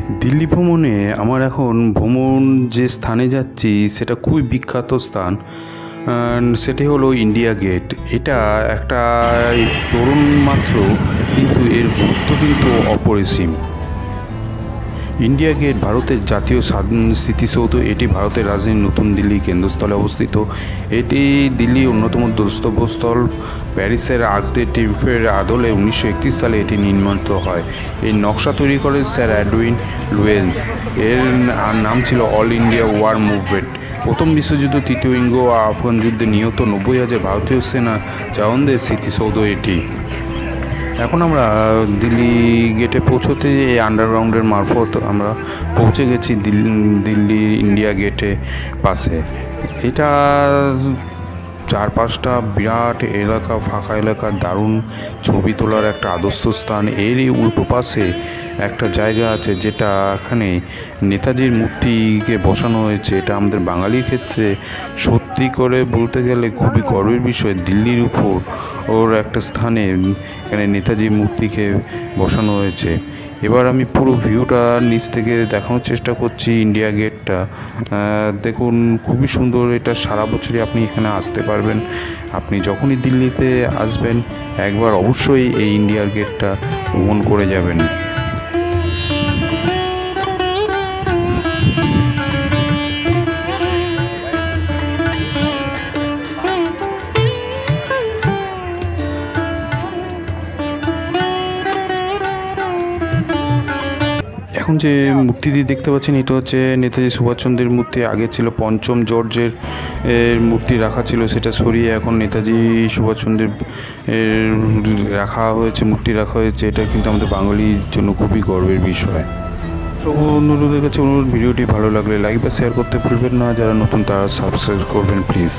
দিল্লি ভ্রমণে আমার এখন ভ্রমণ যে স্থানে যাচ্ছি সেটা খুবই বিখ্যাত স্থান। সেটি হলো ইন্ডিয়া গেট। এটা একটা তরুণ মাত্র, কিন্তু এর গুরুত্ব কিন্তু অপরিসীম। ইন্ডিয়া গেট ভারতের জাতীয় স্মৃতিসৌধ। এটি ভারতের রাজধানী নতুন দিল্লি কেন্দ্রস্থলে অবস্থিত। এটি দিল্লির অন্যতম দ্রষ্টব্যস্থল। প্যারিসের আর্ক ডে ট্রিউম্ফের আদলে 1931 সালে এটি নির্মিত হয়। এই নকশা তৈরি করেন স্যার এডউইন লুয়েন্স। এর নাম ছিল অল ইন্ডিয়া ওয়ার মুভমেন্ট। প্রথম বিশ্বযুদ্ধ, তৃতীয় ইঙ্গো ও আফগান যুদ্ধে নিহত 90,000 ভারতীয় সেনা জওয়ানদের স্মৃতিসৌধ এটি। এখন আমরা দিল্লি গেটে পৌঁছতে এই আন্ডারগ্রাউন্ডের মারফত আমরা পৌঁছে গেছি দিল্লি ইন্ডিয়া গেটে পাশে। এটা চারপাশটা বিরাট এলাকা, ফাঁকা এলাকা, দারুণ ছবি তোলার একটা আদর্শ স্থান। এরই উল্টো পাশে একটা জায়গা আছে যেটা এখানে নেতাজির মূর্তিকে বসানো হয়েছে। এটা আমাদের বাঙালির ক্ষেত্রে সত্যি করে বলতে গেলে খুবই গর্বের বিষয়। দিল্লির উপর ওর একটা স্থানে এখানে নেতাজির মূর্তিকে বসানো হয়েছে। এবার আমি পুরো ভিউটা নিচ থেকে দেখানোর চেষ্টা করছি। ইন্ডিয়া গেটটা দেখুন, খুবই সুন্দর। এটা সারা বছরই আপনি এখানে আসতে পারবেন। আপনি যখনই দিল্লিতে আসবেন একবার অবশ্যই এই ইন্ডিয়া গেটটা ভ্রমণ করে যাবেন। এখন যে মূর্তিটি দেখতে পাচ্ছেন এটা হচ্ছে নেতাজি সুভাষচন্দ্রের মূর্তি। আগে ছিল পঞ্চম জর্জের মূর্তি রাখা ছিল, সেটা সরিয়ে এখন নেতাজি সুভাষচন্দ্রের মূর্তি রাখা হয়েছে। এটা কিন্তু আমাদের বাঙালির জন্য খুবই গর্বের বিষয়। সব বন্ধুদের কাছে অনুরোধ, ভিডিওটি ভালো লাগলে লাইক বা শেয়ার করতে ভুলবেন না। যারা নতুন তারা সাবস্ক্রাইব করবেন প্লিজ।